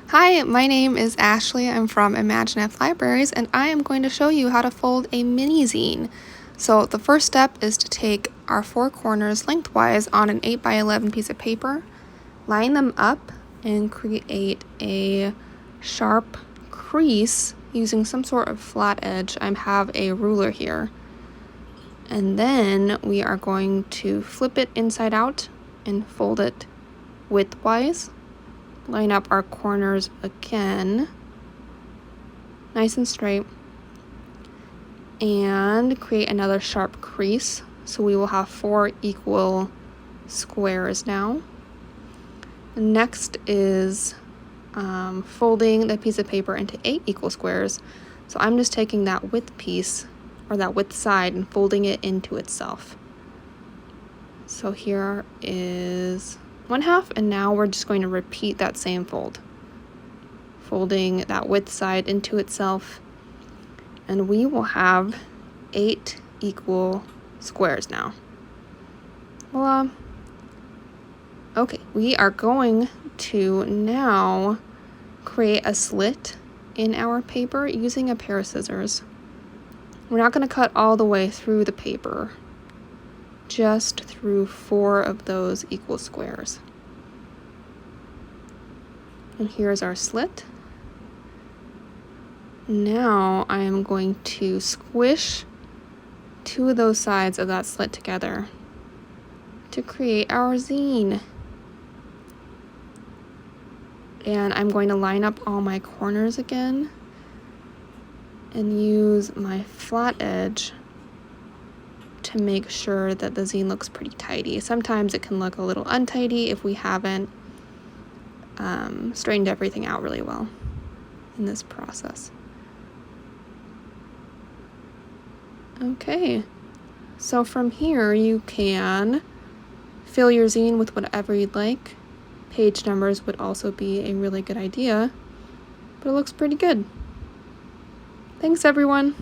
Hi, my name is Ashley. I'm from Imaginative Libraries, and I am going to show you how to fold a mini zine. So the first step is to take our four corners lengthwise on an 8x11 piece of paper, line them up, and create a sharp crease using some sort of flat edge. I have a ruler here. And then we are going to flip it inside out and fold it widthwise. Line up our corners again, nice and straight, and create another sharp crease. So we will have 4 equal squares now. Next is folding the piece of paper into 8 equal squares. So I'm just taking that width piece, or that width side, and folding it into itself. So here is 1/2, and now we're just going to repeat that same fold, folding that width side into itself, and we will have 8 equal squares now. Voila. Okay, we are going to now create a slit in our paper using a pair of scissors. We're not going to cut all the way through the paper, just through 4 of those equal squares. And here's our slit. Now I am going to squish 2 of those sides of that slit together to create our zine. And I'm going to line up all my corners again and use my flat edge to make sure that the zine looks pretty tidy. Sometimes it can look a little untidy if we haven't straightened everything out really well in this process. Okay, so from here you can fill your zine with whatever you'd like. Page numbers would also be a really good idea, but it looks pretty good. Thanks, everyone.